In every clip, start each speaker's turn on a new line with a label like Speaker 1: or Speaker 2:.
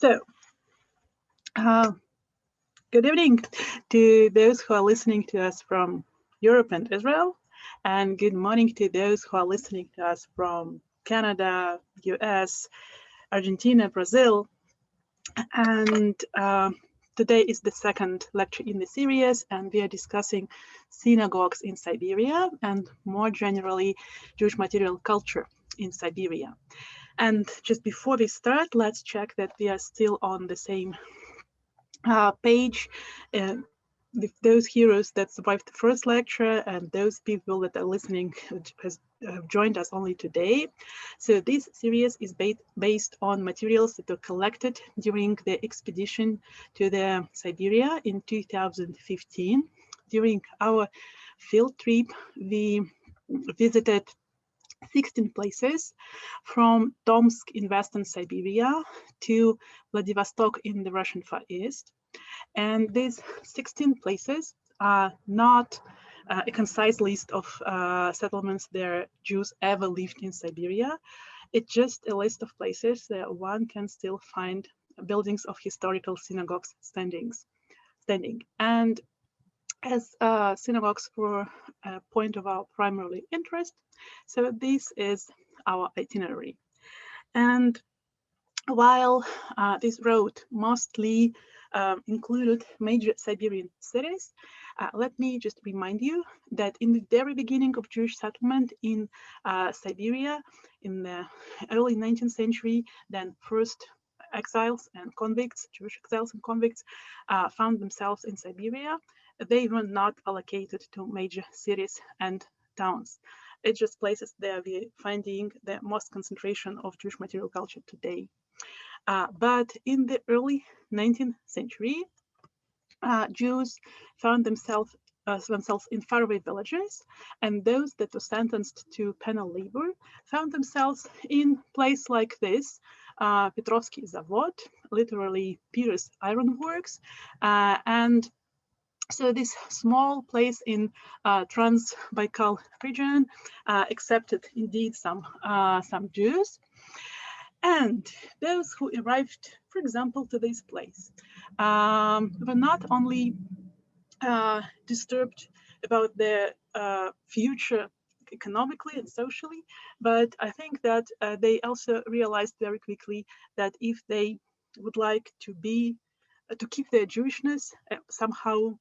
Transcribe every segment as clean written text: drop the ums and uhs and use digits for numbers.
Speaker 1: So, uh, good evening to those who are listening to us from Europe and Israel, and good morning to those who are listening to us from Canada, US, Argentina, Brazil. And today is the second lecture in the series, and we are discussing synagogues in Siberia and more generally Jewish material culture in Siberia. And just before we start, let's check that we are still on the same page with those heroes that survived the first lecture and those people that are listening has joined us only today. So this series is based on materials that were collected during the expedition to the Siberia in 2015. During our field trip, we visited 16 places from Tomsk in Western Siberia to Vladivostok in the Russian Far East. And these 16 places are not a concise list of settlements where Jews ever lived in Siberia. It's just a list of places that one can still find buildings of historical synagogues standing. And as synagogues were a point of our primary interest, so this is our itinerary. And while this road mostly included major Siberian cities, let me just remind you that in the very beginning of Jewish settlement in Siberia, in the early 19th century, then first exiles and convicts, Jewish exiles and convicts, found themselves in Siberia. They were not allocated to major cities and towns. It's just places there we're finding the most concentration of Jewish material culture today. But in the early 19th century, Jews found themselves in faraway villages, and those that were sentenced to penal labor found themselves in place like this, Petrovsky Zavod, literally Peter's Ironworks, and so this small place in Trans-Baikal region accepted indeed some Jews. And those who arrived, for example, to this place were not only disturbed about their future economically and socially, but I think that they also realized very quickly that if they would like to keep their Jewishness somehow,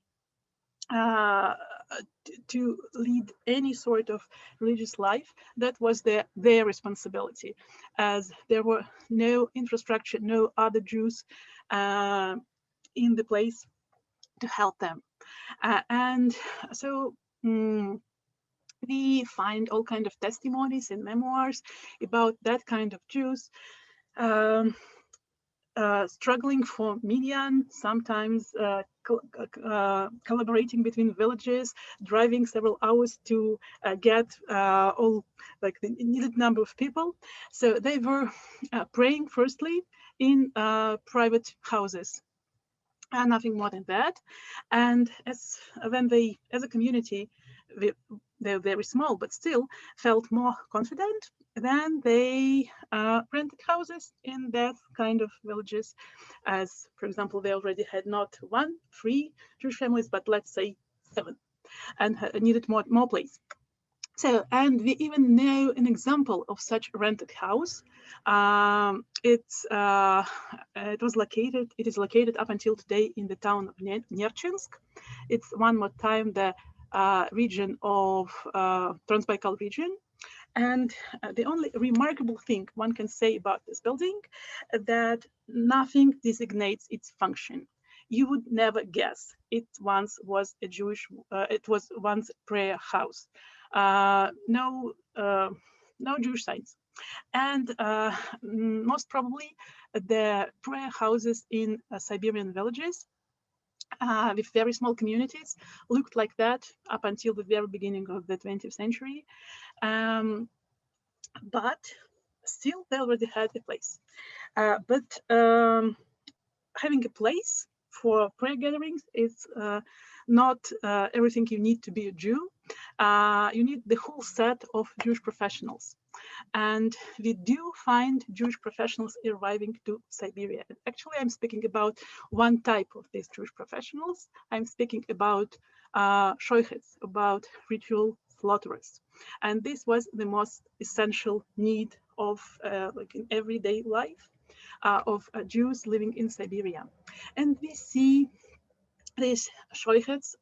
Speaker 1: to lead any sort of religious life, that was their responsibility, as there were no infrastructure, no other Jews in the place to help them. And so we find all kinds of testimonies and memoirs about that kind of Jews. Struggling for median, sometimes collaborating between villages, driving several hours to get all like the needed number of people. So they were praying firstly in private houses, and nothing more than that. And as a community, they're very small, but still felt more confident, then they rented houses in that kind of villages. As, for example, they already had not 3 Jewish families, but let's say 7, and needed more place. So, and we even know an example of such rented house. It is located up until today in the town of Nerchinsk. It's one more time the region of Trans-Baikal region. And the only remarkable thing one can say about this building, that nothing designates its function. You would never guess it once was a it was once a prayer house. No Jewish signs. And most probably the prayer houses in Siberian villages with very small communities looked like that up until the very beginning of the 20th century. But still they already had a place. But having a place for prayer gatherings is not everything you need to be a Jew. You need the whole set of Jewish professionals. And we do find Jewish professionals arriving to Siberia. And actually, I'm speaking about one type of these Jewish professionals. I'm speaking about shoichets, about ritual slaughterers. And this was the most essential need of like in everyday life of Jews living in Siberia. And we see these shoichets,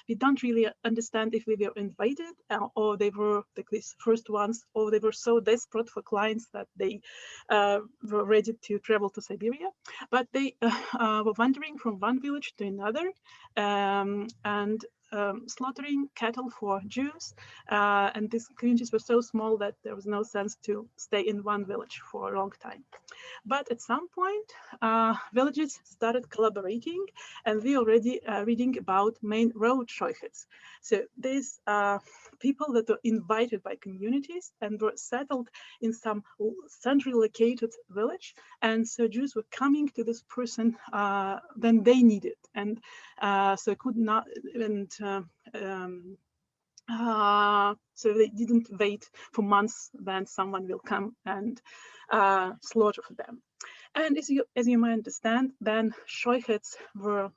Speaker 1: we don't really understand if we were invited or they were like these first ones, or they were so desperate for clients that they were ready to travel to Siberia. But they were wandering from one village to another and slaughtering cattle for Jews. And these communities were so small that there was no sense to stay in one village for a long time. But at some point, villages started collaborating, and we already reading about main road shoichets. So these people that were invited by communities and were settled in some centrally located village, and so Jews were coming to this person when they needed, and so could not and. So they didn't wait for months when someone will come and slaughter for them. And as you might understand, then shoichets were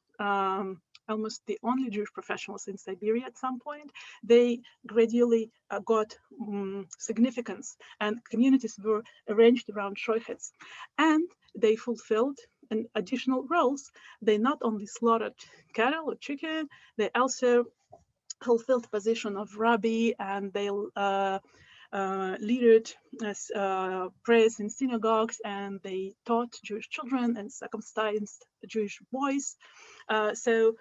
Speaker 1: almost the only Jewish professionals in Siberia at some point. They gradually got significance, and communities were arranged around shoichets, and they fulfilled an additional roles. They not only slaughtered cattle or chicken, they also fulfilled position of rabbi, and they led prayers in synagogues, and they taught Jewish children and circumcised Jewish boys. So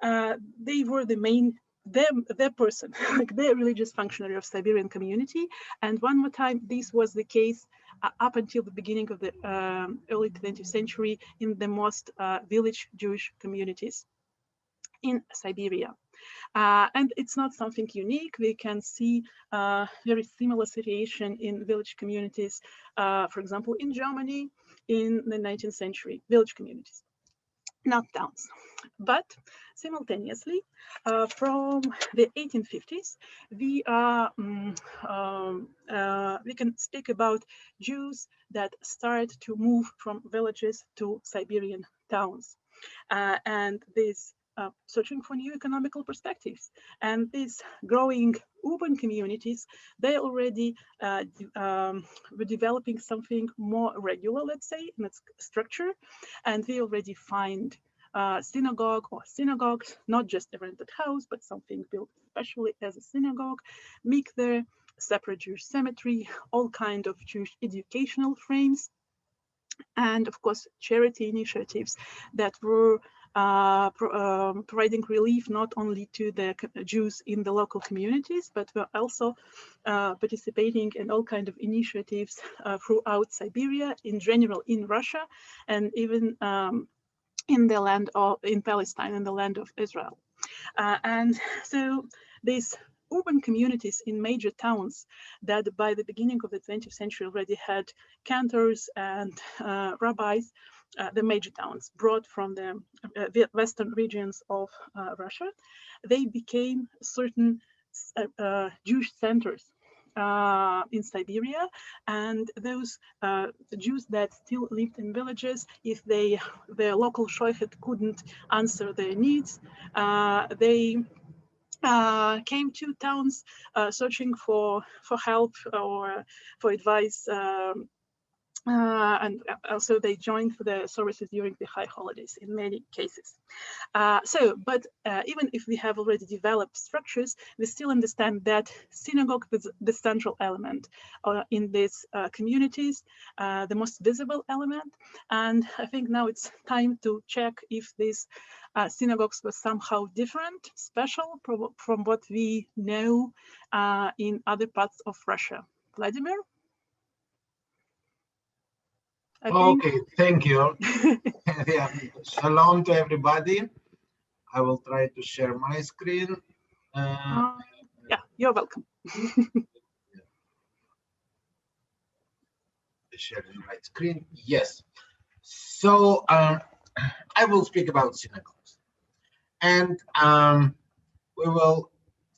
Speaker 1: they were the main, their person, like their religious functionary of Siberian community. And one more time, this was the case up until the beginning of the early 20th century in the most village Jewish communities in Siberia. And it's not something unique. We can see very similar situation in village communities, for example, in Germany in the 19th century, village communities, not towns. But simultaneously, from the 1850s, we can speak about Jews that start to move from villages to Siberian towns. And this searching for new economical perspectives. And these growing urban communities, they already were developing something more regular, let's say, in its structure. And we already find synagogue or synagogues, not just a rented house, but something built especially as a synagogue, mikveh, separate Jewish cemetery, all kind of Jewish educational frames, and of course charity initiatives that were providing relief not only to the Jews in the local communities, but were also participating in all kinds of initiatives throughout Siberia, in general in Russia, and even in the land of, in Palestine, in the land of Israel. And so these urban communities in major towns that by the beginning of the 20th century already had cantors and rabbis, the major towns brought from the western regions of Russia, they became certain Jewish centers in Siberia, and those Jews that still lived in villages, if their local shoichet couldn't answer their needs, they came to towns searching for help or for advice. And also they joined the services during the high holidays in many cases. But even if we have already developed structures, we still understand that synagogue is the central element in these communities, the most visible element. And I think now it's time to check if these synagogues were somehow different, special from what we know in other parts of Russia. Vladimir?
Speaker 2: Okay, thank you. Yeah. Shalom to everybody. I will try to share my screen.
Speaker 1: Yeah, you're welcome.
Speaker 2: Sharing my screen. Yes. So I will speak about synagogues, and we will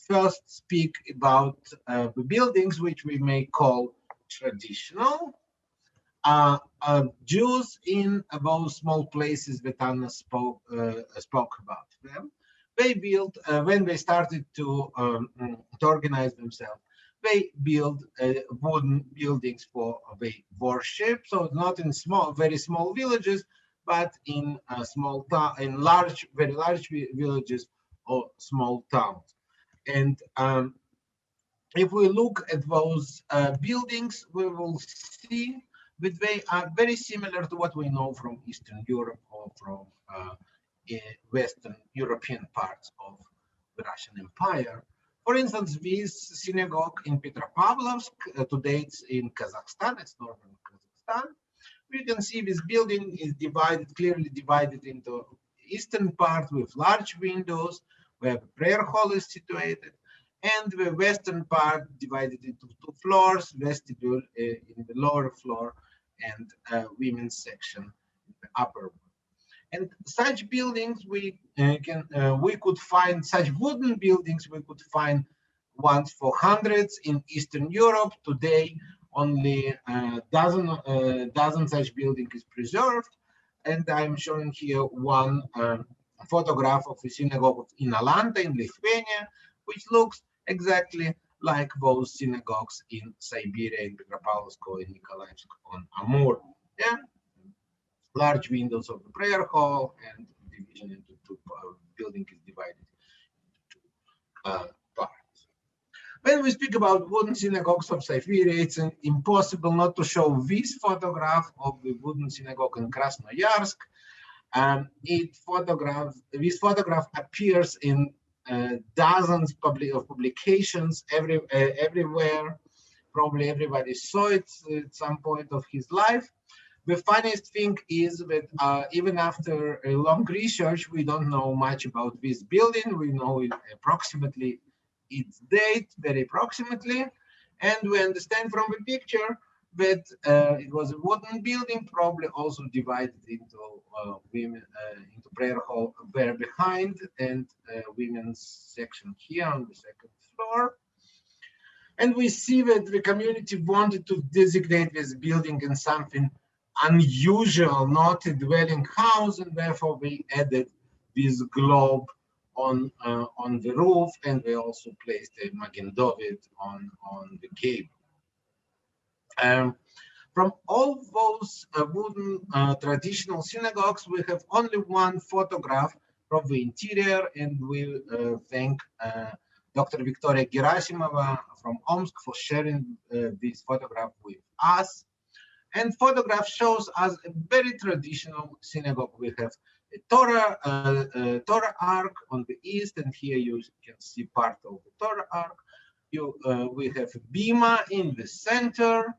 Speaker 2: first speak about the buildings which we may call traditional. Jews in those small places that Anna spoke about them. They built, when they started to organize themselves, they build wooden buildings for the worship. So not in very small villages, but in very large villages or small towns. And if we look at those buildings, we will see that they are very similar to what we know from Eastern Europe or from Western European parts of the Russian Empire. For instance, this synagogue in Petropavlovsk, today it's in Kazakhstan, it's northern Kazakhstan. We can see this building is clearly divided into eastern part with large windows, where the prayer hall is situated, and the western part divided into two floors, vestibule in the lower floor, and women's section in the upper one. And such buildings we could find, such wooden buildings we could find once for hundreds in Eastern Europe. Today, only dozen such building is preserved. And I'm showing here one photograph of a synagogue in Alanta in Lithuania, which looks exactly like those synagogues in Siberia, in Petropavlovsk, in Nikolaevsk on Amur. Yeah, large windows of the prayer hall, and division into two building is divided into two parts. When we speak about wooden synagogues of Siberia, it's impossible not to show this photograph of the wooden synagogue in Krasnoyarsk. This photograph appears in dozens of publications everywhere. Probably everybody saw it at some point of his life. The funniest thing is that even after a long research, we don't know much about this building. We know approximately its date, very approximately, and we understand from the picture that it was a wooden building, probably also divided into into prayer hall there behind, and women's section here on the second floor. And we see that the community wanted to designate this building in something unusual, not a dwelling house, and therefore we added this globe on the roof, and we also placed a Magen David on the gable. From all those wooden traditional synagogues, we have only one photograph from the interior, and we thank Dr. Victoria Gerasimova from Omsk for sharing this photograph with us. And photograph shows us a very traditional synagogue. We have a Torah ark on the east, and here you can see part of the Torah ark. We have a bima in the center,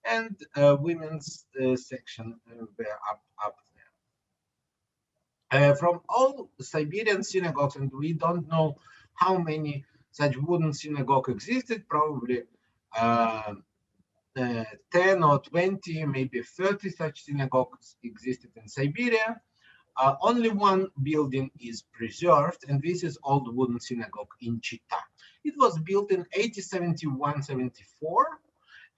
Speaker 2: and women's section there up there. From all Siberian synagogues, and we don't know how many such wooden synagogue existed, probably 10 or 20, maybe 30 such synagogues existed in Siberia. Only one building is preserved, and this is old wooden synagogue in Chitta. It was built in 1871-74,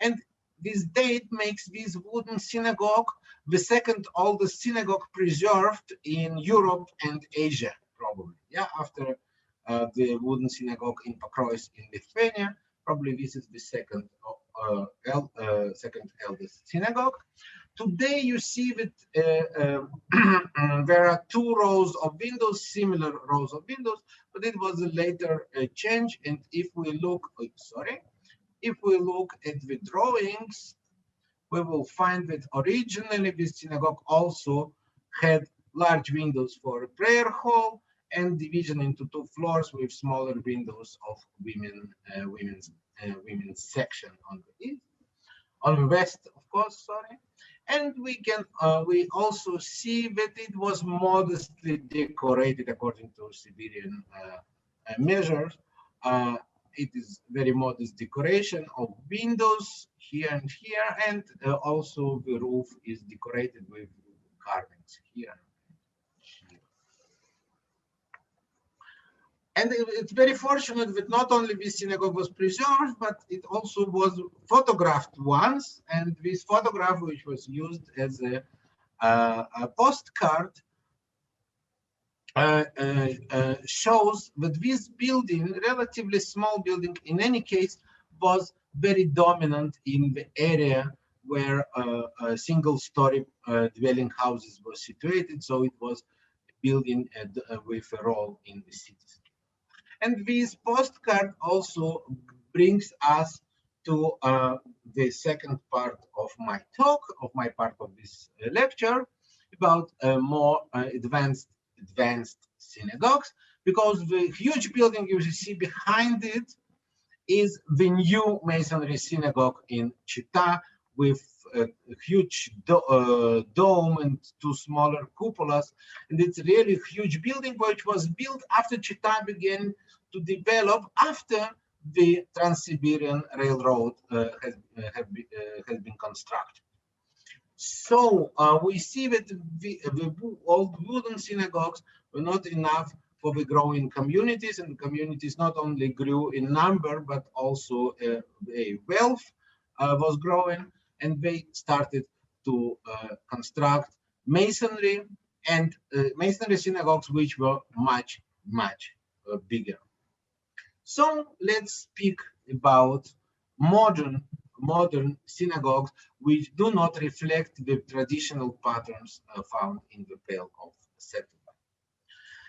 Speaker 2: and this date makes this wooden synagogue the second oldest synagogue preserved in Europe and Asia, probably. Yeah, after the wooden synagogue in Pakroysk in Lithuania, probably this is the second eldest synagogue. Today you see that there are two rows of windows, similar rows of windows, but it was a later change. And if we look, if we look at the drawings, we will find that originally this synagogue also had large windows for a prayer hall and division into two floors with smaller windows of women's section on the east, on the west, of course, and we also see that it was modestly decorated according to Siberian measures. It is very modest decoration of windows here and here, and also the roof is decorated with carvings here. And it's very fortunate that not only this synagogue was preserved, but it also was photographed once. And this photograph, which was used as a postcard, shows that this building, relatively small building, in any case, was very dominant in the area where single-story dwelling houses were situated. So it was a building with a role in the city. And this postcard also brings us to the second part of my talk, of my part of this lecture, about more advanced synagogues, because the huge building you see behind it is the new Masonry synagogue in Chitta, with a huge dome and two smaller cupolas. And it's really a huge building, which was built after Chitta began to develop after the Trans-Siberian Railroad has been constructed. So we see that the old wooden synagogues were not enough for the growing communities, and communities not only grew in number, but also wealth was growing, and they started to construct masonry and masonry synagogues, which were much bigger. So let's speak about modern synagogues, which do not reflect the traditional patterns found in the Pale of settlement.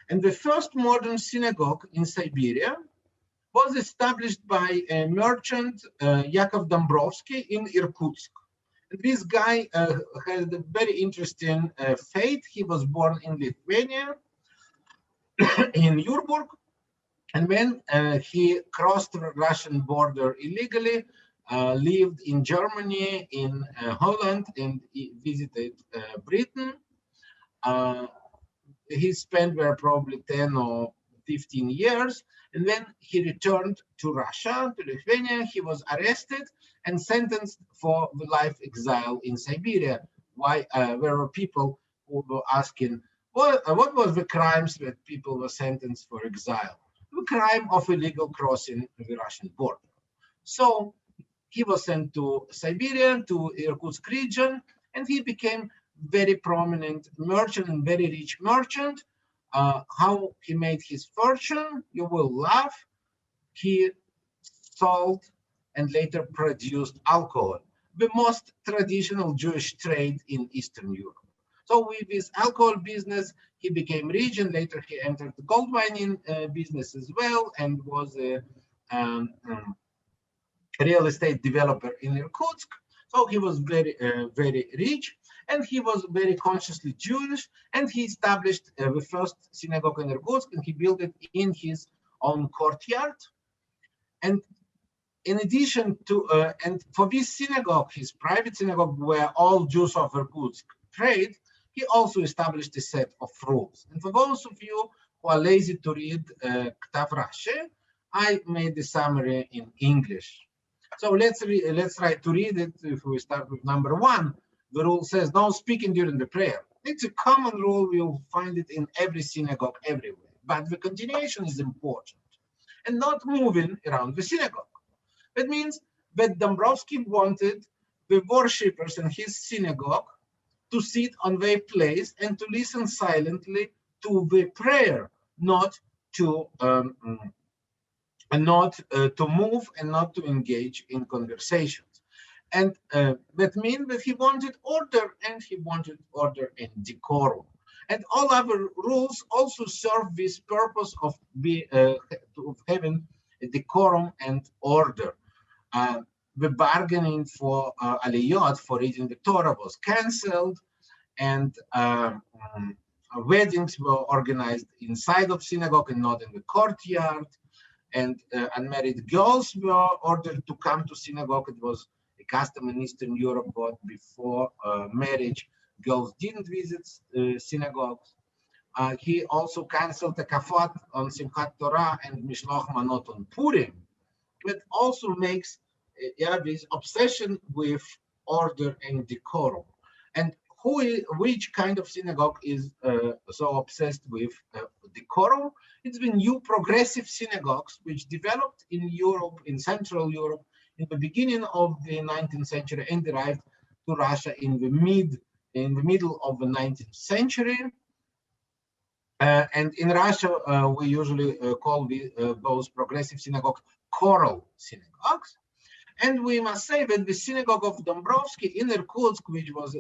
Speaker 2: And the first modern synagogue in Siberia was established by a merchant, Yakov Dombrovsky, in Irkutsk. And this guy had a very interesting fate. He was born in Lithuania, in Yurburg, and when he crossed the Russian border illegally, lived in Germany, in Holland, and he visited Britain. He spent there probably 10 or 15 years. And when he returned to Russia, to Lithuania, he was arrested and sentenced for the life exile in Siberia. Why? There were people who were asking, what was the crimes that people were sentenced for exile? The crime of illegal crossing the Russian border. So he was sent to Siberia, to Irkutsk region, and he became very prominent merchant and very rich merchant. How he made his fortune, you will laugh. He sold and later produced alcohol, the most traditional Jewish trade in Eastern Europe. So with his alcohol business, he became rich, and later he entered the gold mining business as well, and was a real estate developer in Irkutsk. So he was very rich, and he was very consciously Jewish, and he established the first synagogue in Irkutsk, and he built it in his own courtyard. And in addition to, and for this synagogue, his private synagogue, where all Jews of Irkutsk prayed, he also established a set of rules. And for those of you who are lazy to read Ktav Rashi, I made the summary in English. So let's try to read it. If we start with number 1, the rule says, don't speak during the prayer. It's a common rule. You'll find it in every synagogue everywhere. But the continuation is important. And not moving around the synagogue. That means that Dombrovsky wanted the worshippers in his synagogue to sit on their place and to listen silently to the prayer, not to move and not to engage in conversations. And that means that he wanted order, and he wanted order and decorum. And all other rules also serve this purpose of having a decorum and order. The bargaining for aliyot, for reading the Torah, was cancelled, and weddings were organized inside of synagogue and not in the courtyard. And unmarried girls were ordered to come to synagogue. It was a custom in Eastern Europe, but before marriage, girls didn't visit synagogues. He also canceled the kafat on Simchat Torah and Mishloach Manot on Purim. It also makes this obsession with order and decorum. And which kind of synagogue is so obsessed with decorum? It's the new progressive synagogues which developed in Europe, in Central Europe, in the beginning of the 19th century and arrived to Russia in the middle of the 19th century. And in Russia, we usually call those progressive synagogues choral synagogues. And we must say that the synagogue of Dombrovsky in Irkutsk, which was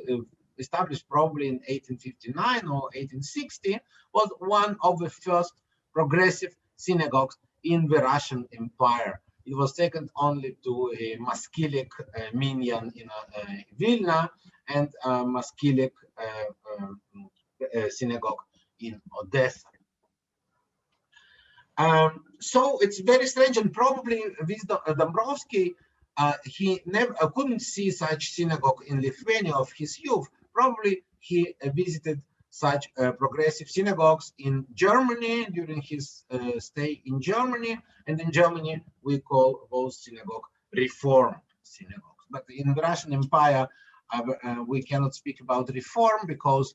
Speaker 2: established probably in 1859 or 1860, was one of the first progressive synagogues in the Russian Empire. It was second only to a Maskilik minyan in Vilna and Maskilik synagogue in Odessa. So it's very strange, and probably with Dombrovsky, he never couldn't see such synagogue in Lithuania of his youth. Probably he visited such progressive synagogues in Germany during his stay in Germany, and in Germany we call those synagogues Reform synagogues. But in the Russian Empire, we cannot speak about reform because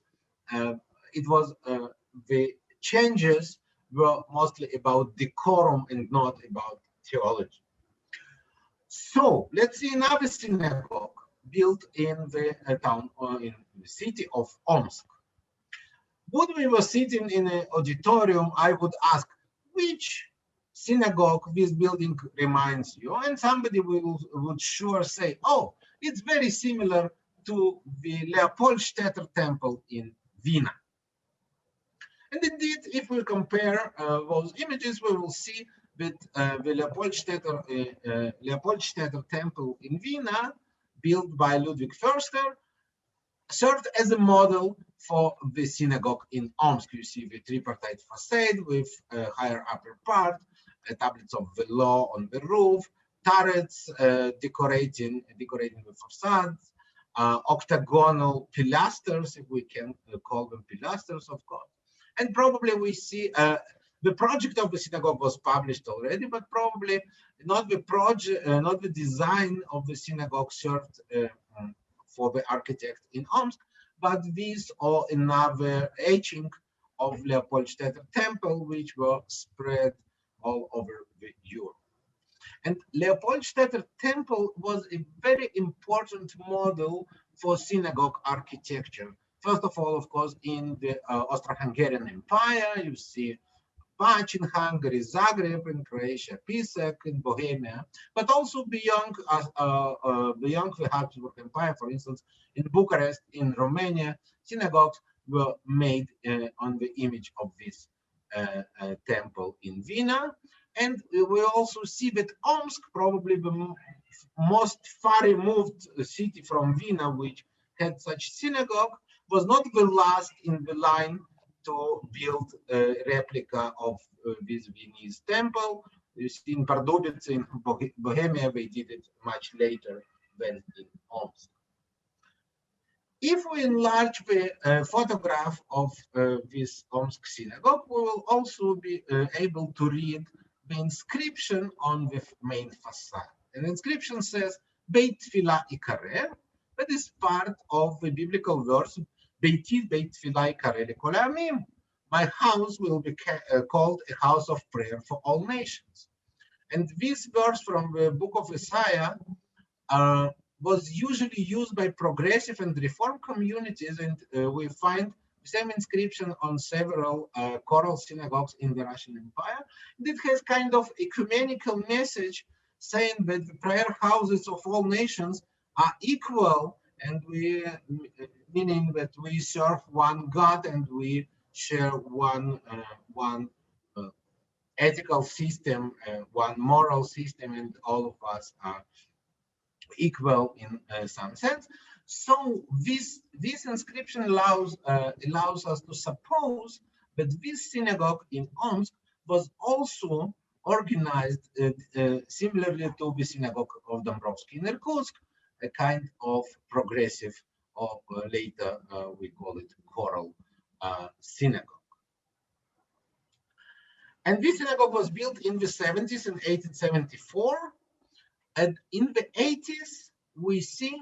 Speaker 2: it was the changes were mostly about decorum and not about theology. So let's see another synagogue built in the town or in the city of Omsk. When we were sitting in an auditorium, I would ask, which synagogue this building reminds you? And somebody would sure say, oh, it's very similar to the Leopoldstädter temple in Vienna. And indeed, if we compare those images, we will see that the Leopoldstädter temple in Vienna, built by Ludwig Förster, served as a model for the synagogue in Omsk. You see the tripartite facade with a higher upper part, tablets of the law on the roof, turrets decorating the facades, octagonal pilasters, if we can call them pilasters, of course. And probably we see the project of the synagogue was published already, but probably not the project, not the design of the synagogue served for the architect in Omsk, but these are another etching of Leopoldstädter temple, which were spread all over Europe. And Leopoldstädter temple was a very important model for synagogue architecture. First of all, of course, in the Austro-Hungarian Empire, you see Pač in Hungary, Zagreb in Croatia, Pisak in Bohemia, but also beyond the Habsburg Empire, for instance, in Bucharest, in Romania, synagogues were made on the image of this temple in Vienna. And we also see that Omsk, probably the most far removed city from Vienna, which had such synagogue, was not the last in the line to build a replica of this Viennese temple. You see in Pardubice in Bohemia, they did it much later than in Omsk. If we enlarge the photograph of this Omsk synagogue, we will also be able to read the inscription on the main facade. And the inscription says, Beit Tfilah Ikareh, that is part of the biblical verse, Beiti Beit Tfilah Ikareh Lekol Ha'amim. My house will be called a house of prayer for all nations. And this verse from the book of Isaiah was usually used by progressive and reform communities, and we find the same inscription on several choral synagogues in the Russian Empire. It has kind of ecumenical message saying that the prayer houses of all nations are equal, and meaning that we serve one God and we share one ethical system, one moral system, and all of us are equal in some sense. So this inscription allows us to suppose that this synagogue in Omsk was also organized similarly to the synagogue of Dombrovsky in Irkutsk, a kind of progressive, or later we call it choral synagogue. And this synagogue was built in the 70s in 1874. And in the 80s, we see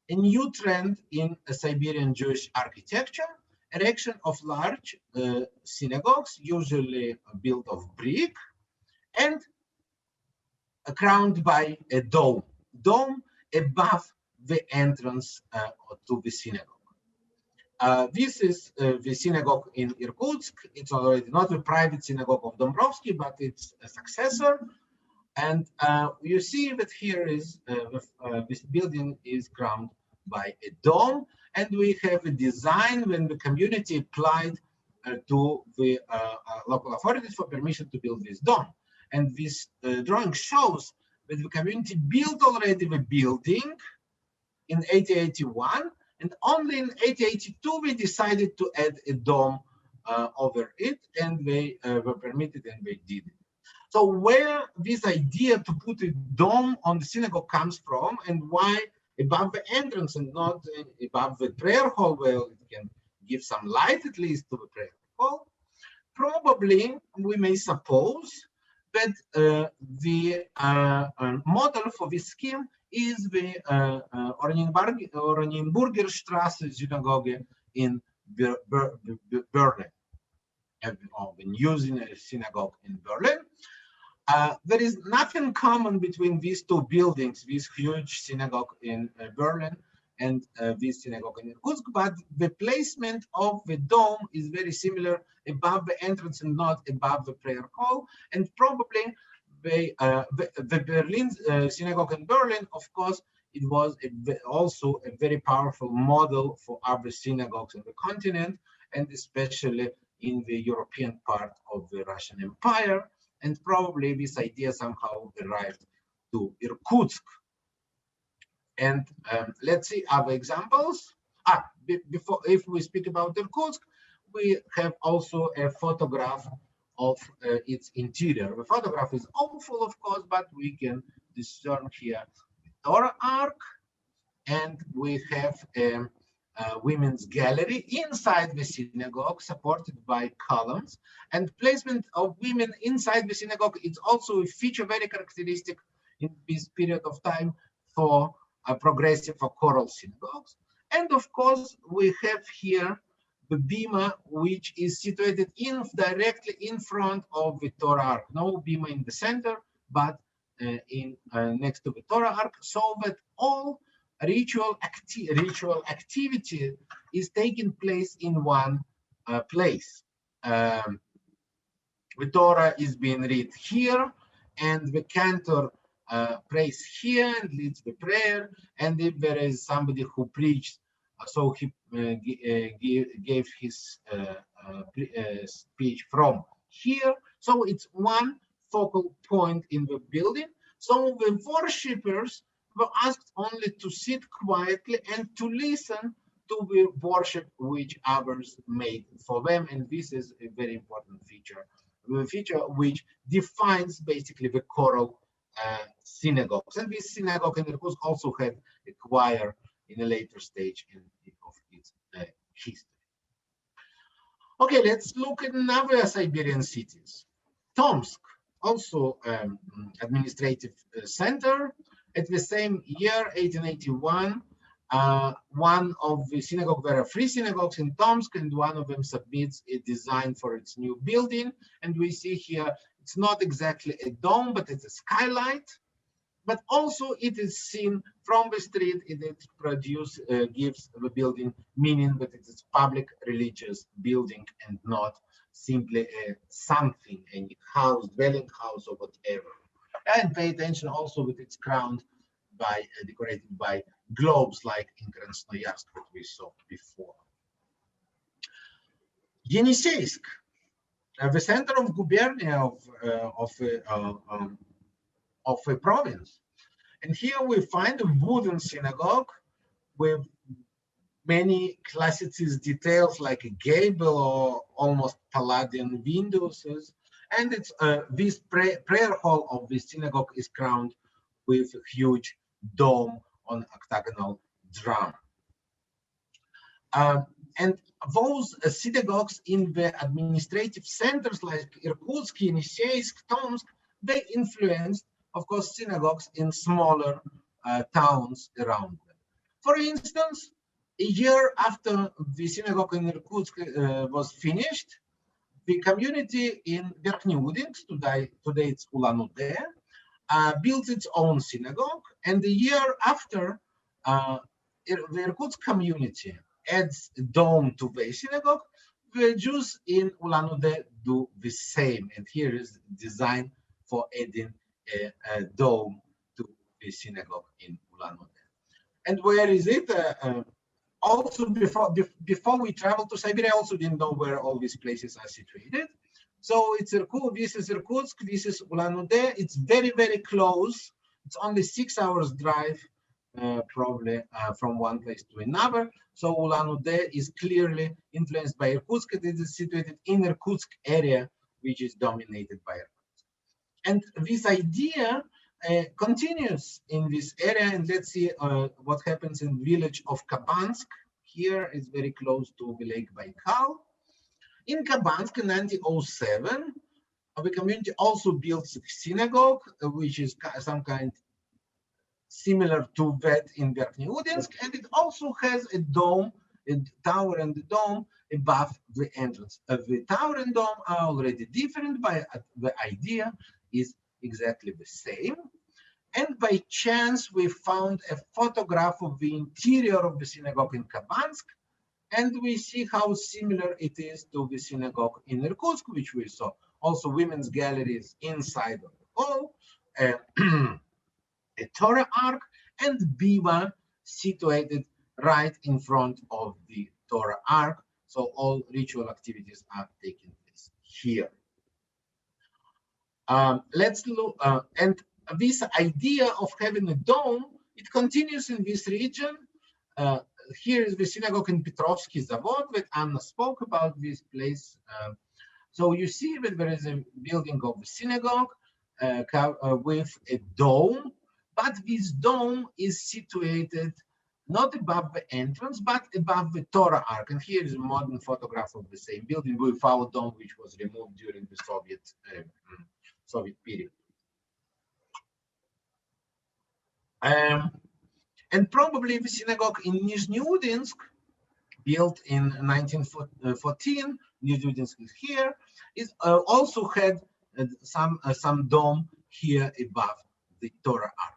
Speaker 2: a new trend in Siberian Jewish architecture, erection of large synagogues, usually built of brick, and crowned by a dome above the entrance to the synagogue. This is the synagogue in Irkutsk. It's already not a private synagogue of Dombrovsky, but it's a successor. And you see that here is this building is crowned by a dome, and we have a design when the community applied to the local authorities for permission to build this dome. And this drawing shows that the community built already the building in 1881, and only in 1882 we decided to add a dome over it, and they were permitted and they did it. So where this idea to put a dome on the synagogue comes from, and why above the entrance and not above the prayer hall, where it can give some light at least to the prayer hall, probably we may suppose that the model for this scheme is the Oranienburger Straße Synagogue in Berlin, or the new synagogue in Berlin. There is nothing common between these two buildings, this huge synagogue in Berlin and this synagogue in Irkutsk, but the placement of the dome is very similar above the entrance and not above the prayer hall. And probably the Berlin synagogue in Berlin, of course, it was also a very powerful model for other synagogues in the continent, and especially in the European part of the Russian Empire. And probably this idea somehow arrived to Irkutsk. And let's see other examples. Before, if we speak about Irkutsk, we have also a photograph of its interior. The photograph is awful, of course, but we can discern here the Torah Ark, and we have a women's gallery inside the synagogue, supported by columns. And placement of women inside the synagogue is also a feature very characteristic in this period of time for progressive or choral synagogues. And of course, we have here the bima, which is situated directly in front of the Torah Ark. No bima in the center, but next to the Torah Ark, so that all ritual activity is taking place in one place. The Torah is being read here, and the cantor prays here and leads the prayer. And if there is somebody who preached, so he gave his speech from here. So it's one focal point in the building. So the worshippers were asked only to sit quietly and to listen to the worship which others made for them. And this is a very important feature, the feature which defines basically the choral synagogues. And this synagogue in Irkutsk also had a choir in a later stage of its history. Okay, let's look at another Siberian cities. Tomsk, also administrative center. At the same year, 1881, one of the synagogues, there are 3 synagogues in Tomsk, and one of them submits a design for its new building. And we see here, it's not exactly a dome, but it's a skylight. But also it is seen from the street, it gives the building meaning that it is public religious building and not simply something, a house, dwelling house or whatever. And pay attention also that it's crowned by, decorated by globes like in Krasnoyarsk that we saw before. Yeniseisk, the center of gubernia of a province. And here we find a wooden synagogue with many classicist details like a gable or almost Palladian windows. And it's this prayer hall of the synagogue is crowned with a huge dome on octagonal drum. And those synagogues in the administrative centers like Irkutsk, Yeniseisk, Tomsk, they influenced, of course, synagogues in smaller towns around them. For instance, a year after the synagogue in Irkutsk was finished, the community in Verkhnyudinsk, today it's Ulan-Ude, built its own synagogue, and the year after, the Irkutsk community adds a dome to the synagogue. The Jews in Ulan-Ude do the same, and here is the design for adding a dome to the synagogue in Ulan-Ude. And where is it? Also, before we traveled to Siberia, I also didn't know where all these places are situated. So it's Irkutsk, this is Irkutsk, this is Ulan-Ude. It's very, very close. It's only 6 hours drive, probably from one place to another. So Ulan-Ude is clearly influenced by Irkutsk. It is situated in Irkutsk area, which is dominated by Irkutsk. And this idea continues in this area. And let's see what happens in the village of Kapansk. Here is very close to the Lake Baikal. In Kapansk in 1907, the community also built a synagogue, which is some kind similar to that in Verkhnyudinsk, and it also has a dome, a tower and a dome above the entrance. The tower and dome are already different, but the idea is exactly the same. And by chance, we found a photograph of the interior of the synagogue in Kapansk, and we see how similar it is to the synagogue in Irkutsk, which we saw. Also, women's galleries inside of the hall, a Torah ark, and biva situated right in front of the Torah ark. So all ritual activities are taking place here. Let's look, and this idea of having a dome, it continues in this region. Here is the synagogue in Petrovsky Zavod that Anna spoke about this place. So you see that there is a building of the synagogue with a dome, but this dome is situated not above the entrance, but above the Torah ark. And here is a modern photograph of the same building without dome, which was removed during the Soviet period. And probably the synagogue in Nizhnyudinsk, built in 1914, Nizhnyudinsk is here, is also had some dome here above the Torah ark.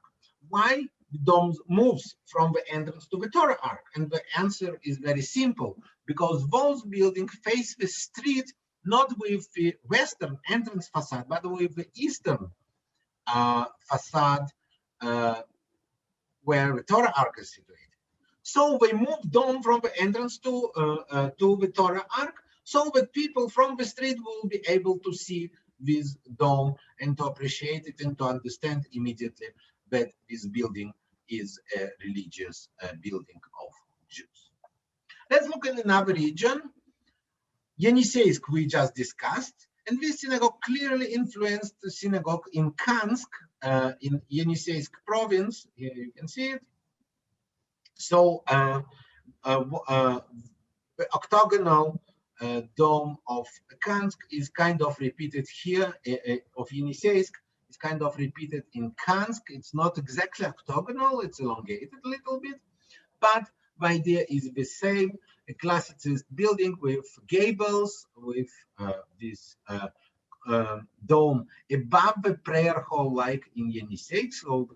Speaker 2: Why the dome moves from the entrance to the Torah ark? And the answer is very simple, because those buildings face the street not with the western entrance facade, but with the eastern facade where the Torah ark is situated. So they moved dome from the entrance to the Torah ark, so that people from the street will be able to see this dome and to appreciate it and to understand immediately that this building is a religious building of Jews. Let's look at another region. Yeniseisk we just discussed, and this synagogue clearly influenced the synagogue in Kansk, in Yeniseisk province. Here you can see it. So the octagonal dome of Kansk is kind of repeated here, of Yeniseisk, is kind of repeated in Kansk. It's not exactly octagonal, it's elongated a little bit, but the idea is the same. A classicist building with gables, with this dome above the prayer hall, like in Yeniseisk. So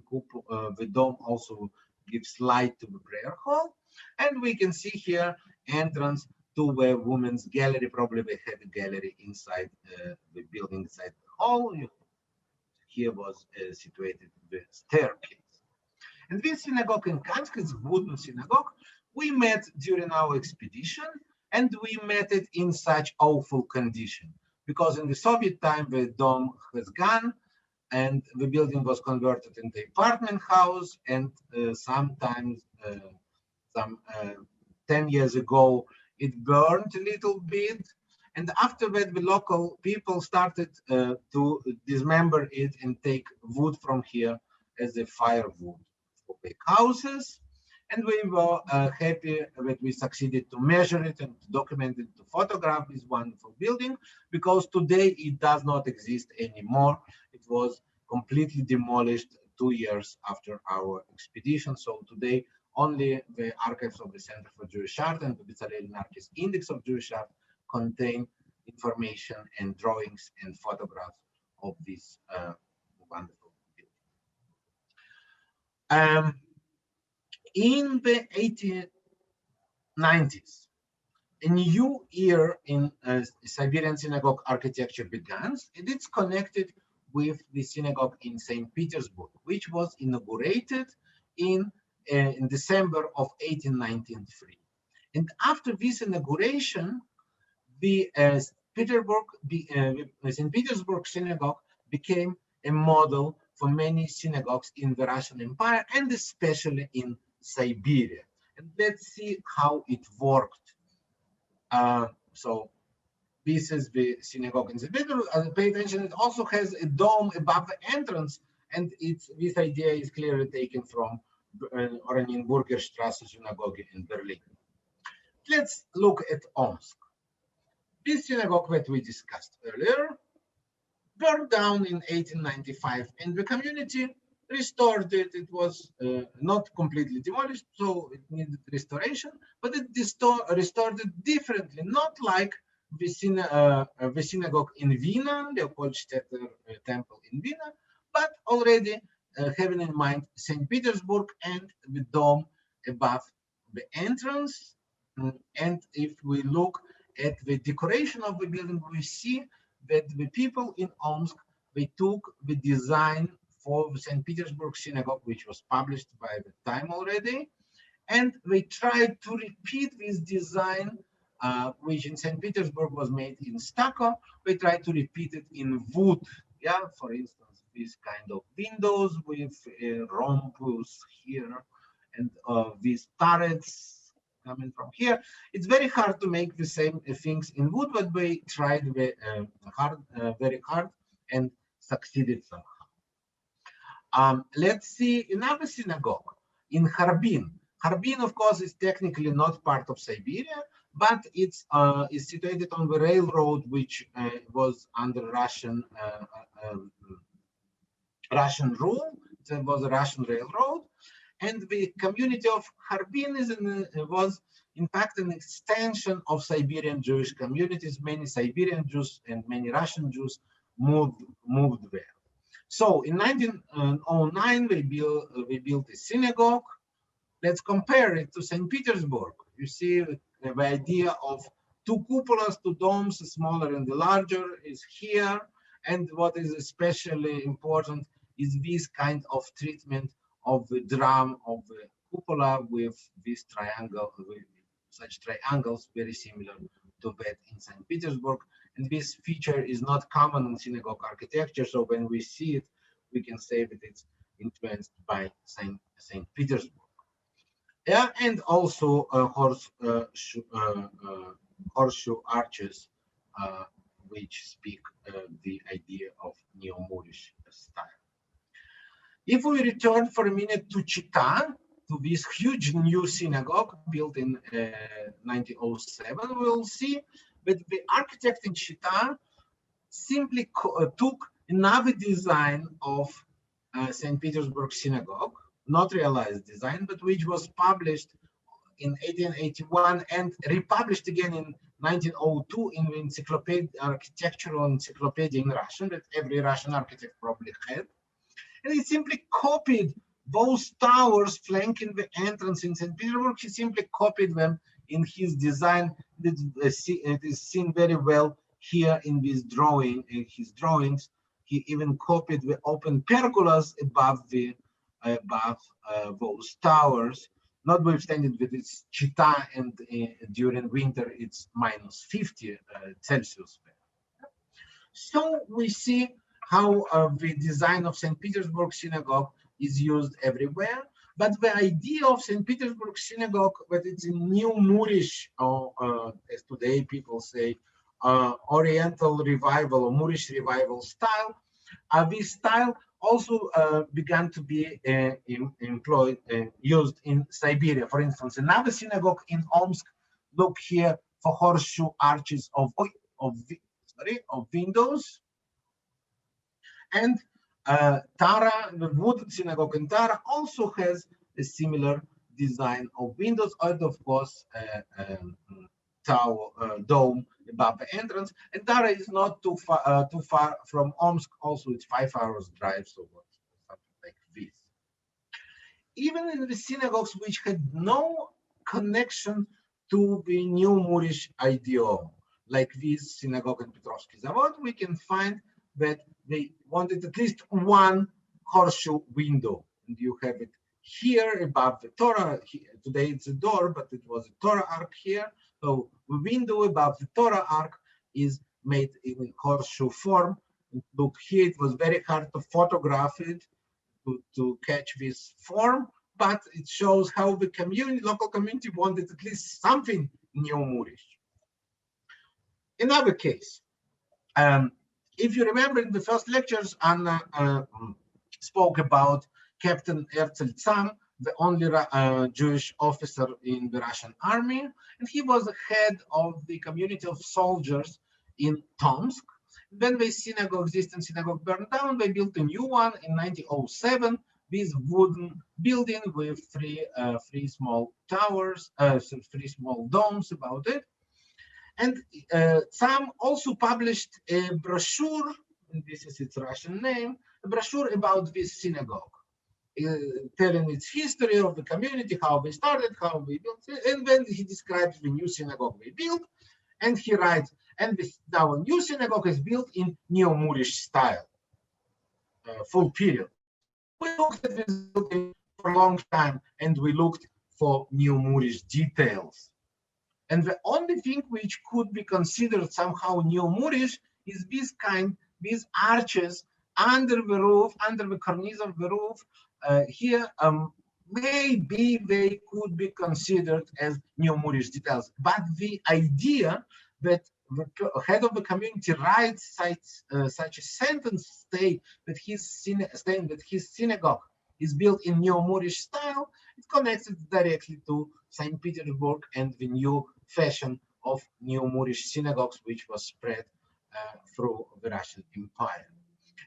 Speaker 2: the dome also gives light to the prayer hall. And we can see here entrance to the women's gallery. Probably they have a gallery inside the building, inside the hall. Here was situated the staircase. And this synagogue in Kansk is a wooden synagogue. We met during our expedition, and we met it in such awful condition, because in the Soviet time, the dome has gone, and the building was converted into apartment house, and sometimes, 10 years ago, it burned a little bit. And after that, the local people started to dismember it and take wood from here as a firewood for big houses. And we were happy that we succeeded to measure it and to document it, to photograph this wonderful building, because today it does not exist anymore. It was completely demolished 2 years after our expedition. So today Only the archives of the Center for Jewish Art and the Bezalel Narkis Index of Jewish Art contain information and drawings and photographs of this wonderful building. In the 1890s, a new era in Siberian synagogue architecture begins, and it's connected with the synagogue in St. Petersburg, which was inaugurated in December of 1893. And after this inauguration, the St. Petersburg Synagogue became a model for many synagogues in the Russian Empire and especially in Siberia. And let's see how it worked. So this is the synagogue in Siberia. Pay attention, it also has a dome above the entrance, and this idea is clearly taken from Oranienburger Straße Synagogue in Berlin. Let's look at Omsk. This synagogue that we discussed earlier burned down in 1895, and the community restored it. It was not completely demolished, so it needed restoration, but it restored it differently, not like the synagogue in Vienna, Leopoldstädter temple in Vienna, but already having in mind St. Petersburg and the dome above the entrance. And if we look at the decoration of the building, we see that the people in Omsk, they took the design for the St. Petersburg Synagogue, which was published by the time already, and they tried to repeat this design, which in St. Petersburg was made in stucco. They tried to repeat it in wood. Yeah, for instance, this kind of windows with rhombus here, and these turrets coming from here. It's very hard to make the same things in wood, but they tried very hard and succeeded somehow. Let's see another synagogue in Harbin. Harbin, of course, is technically not part of Siberia, but it's is situated on the railroad, which was under Russian rule. It was a Russian railroad, and the community of Harbin was in fact an extension of Siberian Jewish communities. Many Siberian Jews and many Russian Jews moved there. So in 1909, we built a synagogue. Let's compare it to St. Petersburg. You see the idea of two cupolas, two domes, the smaller and the larger is here. And what is especially important is this kind of treatment of the drum of the cupola with this triangle, with such triangles very similar to that in St. Petersburg. And this feature is not common in synagogue architecture. So when we see it, we can say that it's influenced by St. Petersburg. Yeah, and also horseshoe arches, which speak the idea of neo-Moorish style. If we return for a minute to Chitta, to this huge new synagogue built in 1907, we'll see that the architect in Chitta simply took another design of St. Petersburg Synagogue, not realized design, but which was published in 1881 and republished again in 1902 in the architectural encyclopedia in Russian that every Russian architect probably had. And he simply copied those towers flanking the entrance in St. Petersburg. He simply copied them in his design. It is seen very well here in this drawing, in his drawings. He even copied the open pergolas above those towers, notwithstanding that it's Chitta and during winter it's minus 50 Celsius. So we see how the design of St. Petersburg Synagogue is used everywhere. But the idea of St. Petersburg Synagogue, that it's a new Moorish, or as today people say, Oriental revival or Moorish revival style, this style also began to be used in Siberia. For instance, another synagogue in Omsk, look here for horseshoe arches of windows. And Tara, the wooden synagogue in Tara, also has a similar design of windows, and of course tower dome above the entrance. And Dara is not too far from Omsk. Also, it's 5 hours drive, so something like this. Even in the synagogues which had no connection to the new Moorish ideal, like this synagogue in Petrovsky Zavod, we can find that they wanted at least one horseshoe window. And you have it here above the Torah. Today it's a door, but it was a Torah arc here. So the window above the Torah arc is made in horseshoe form. Look here, it was very hard to photograph it to catch this form, but it shows how the local community wanted at least something new Moorish. Another case, if you remember in the first lectures, Anna spoke about Captain Herzl Zam, the only Jewish officer in the Russian army, and he was the head of the community of soldiers in Tomsk. When the existing synagogue burned down, they built a new one in 1907, this wooden building with three small towers, three small domes about it. And Sam also published a brochure, and this is its Russian name, a brochure about this synagogue, telling its history of the community, how they started, how they built it, and then he describes the new synagogue they built, and he writes, and our new synagogue is built in neo-Moorish style, full period. We looked at this building for a long time, and we looked for neo-Moorish details. And the only thing which could be considered somehow neo-Moorish is these arches under the roof, under the cornice of the roof. Here, maybe they could be considered as neo-Moorish details. But the idea that the head of the community writes such a sentence saying that his synagogue is built in neo-Moorish style, it connects it directly to St. Petersburg and the new fashion of neo-Moorish synagogues, which was spread through the Russian Empire.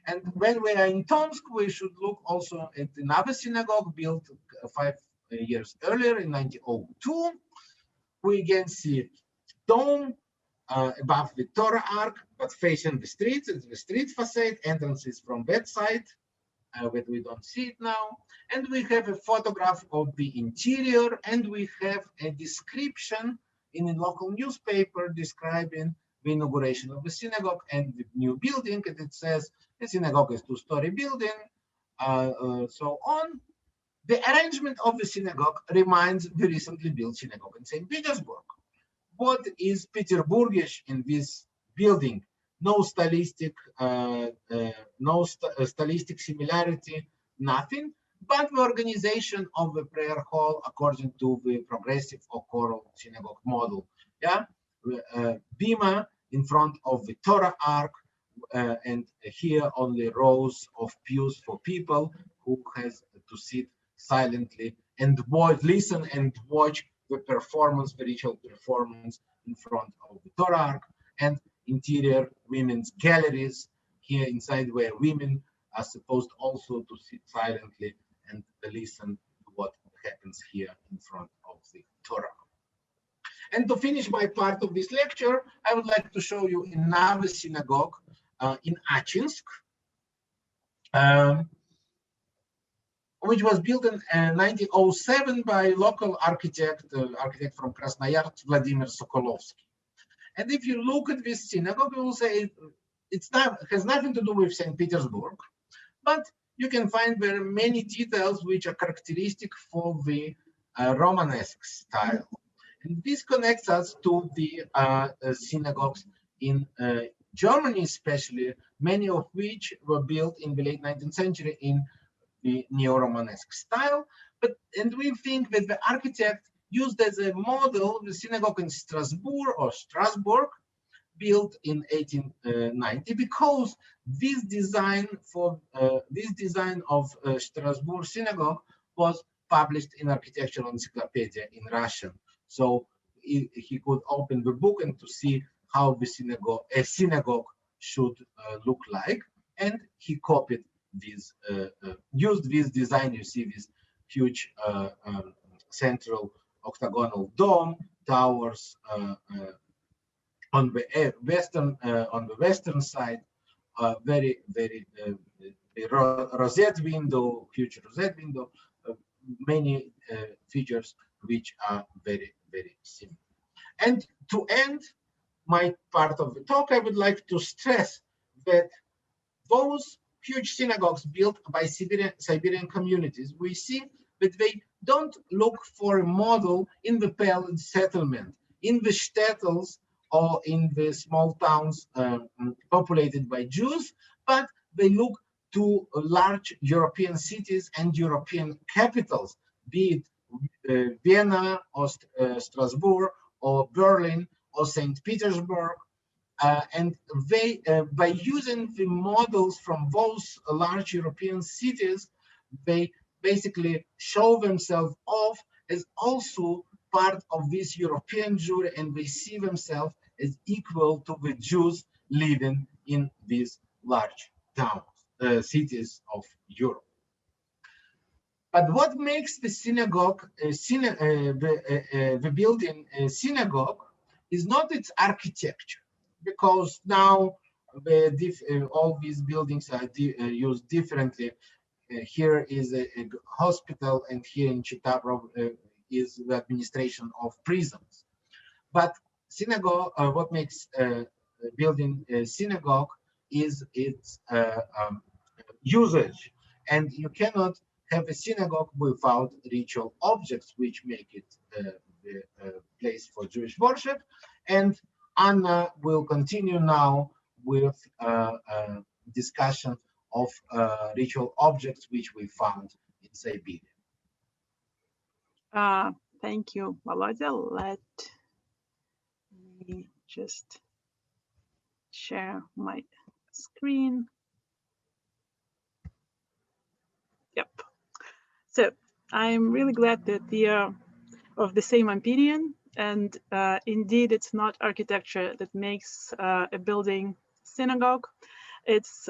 Speaker 2: And when we are in Tomsk, we should look also at another synagogue built 5 years earlier in 1902. We again see dome above the Torah arc, but facing the streets. It's the street facade. Entrance is from that side, but we don't see it now. And we have a photograph of the interior, and we have a description in a local newspaper describing the inauguration of the synagogue and the new building. And it says the synagogue is 2-story building, so on. The arrangement of the synagogue reminds the recently built synagogue in St. Petersburg. What is Peterburgish in this building? No stylistic, stylistic similarity, nothing, but the organization of the prayer hall according to the progressive or choral synagogue model. Yeah, bima in front of the Torah arc, and here only rows of pews for people who has to sit silently and listen and watch the performance, the ritual performance in front of the Torah arc, and interior women's galleries here inside where women are supposed also to sit silently and listen to what happens here in front of the Torah. And to finish my part of this lecture, I would like to show you another synagogue in Achinsk, which was built in 1907 by local architect from Krasnoyarsk, Vladimir Sokolovsky. And if you look at this synagogue, you will say it has nothing to do with St. Petersburg, but you can find very many details which are characteristic for the Romanesque style. And this connects us to the synagogues in Germany, especially, many of which were built in the late 19th century in the neo-Romanesque style. And we think that the architect used as a model the synagogue in Strasbourg, built in 1890, because this design of Strasbourg Synagogue was published in Architectural Encyclopedia in Russian. So he could open the book and to see how a synagogue should look like, and he copied this, used this design. You see this huge central octagonal dome, towers on the western side, very rosette window, huge rosette window, many features which are very similar. And to end my part of the talk, I would like to stress that those huge synagogues built by Siberian communities, we see that they don't look for a model in the pale settlement, in the shtetls or in the small towns populated by Jews, but they look to large European cities and European capitals, be it Vienna or Strasbourg or Berlin or St. Petersburg. And they, by using the models from those large European cities, they basically show themselves off as also part of this European Jewry, and they see themselves as equal to the Jews living in these large towns, cities of Europe. But what makes the synagogue, the building a synagogue, is not its architecture, because now all these buildings are used differently. Here is a hospital, and here in Chitta is the administration of prisons. But synagogue, what makes building a synagogue is its usage, and you cannot have a synagogue without ritual objects, which make it the place for Jewish worship. And Anna will continue now with a discussion of ritual objects which we found in Siberia.
Speaker 1: Thank you, Volodya. Let me just share my screen. Yep. So I'm really glad that we are of the same opinion, and indeed it's not architecture that makes a building synagogue. It's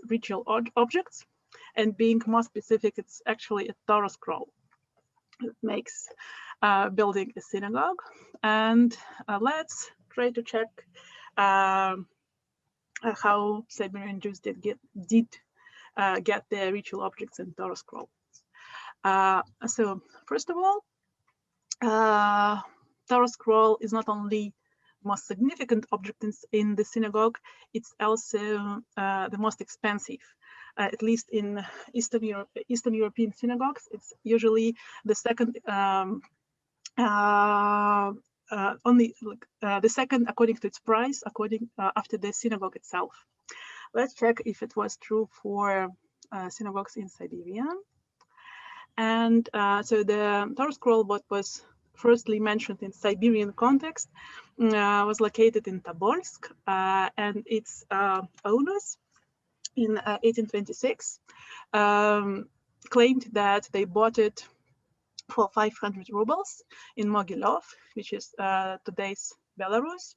Speaker 1: ritual objects, and being more specific, it's actually a Torah scroll that makes building a synagogue. And let's try to check how Siberian Jews did get their ritual objects in Torah scroll. So first of all, Torah scroll is not only the most significant object in the synagogue, it's also the most expensive. At least in Eastern European synagogues, it's usually the second, the second according to its price, after the synagogue itself. Let's check if it was true for synagogues in Siberia. And so the Torah scroll, what was firstly mentioned in Siberian context, was located in Tobolsk, and its owners in 1826 claimed that they bought it for 500 rubles in Mogilov, which is today's Belarus.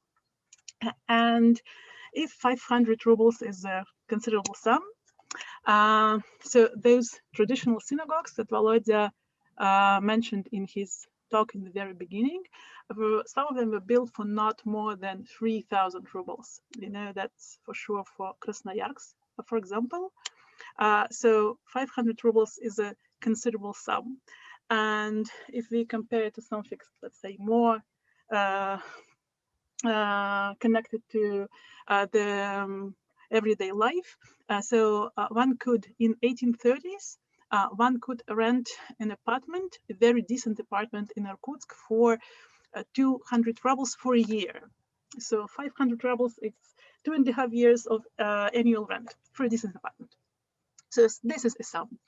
Speaker 1: And if 500 rubles is a considerable sum, so those traditional synagogues that Volodya mentioned in his talk in the very beginning, some of them were built for not more than 3,000 rubles. You know, that's for sure for Krasnoyarsk, for example. So 500 rubles is a considerable sum. And if we compare it to something, let's say, more connected to the everyday life, so one could, in 1830s, one could rent an apartment, a very decent apartment in Irkutsk, for 200 rubles for a year. So 500 rubles, it's 2.5 years of annual rent for a decent apartment. So this is a sum.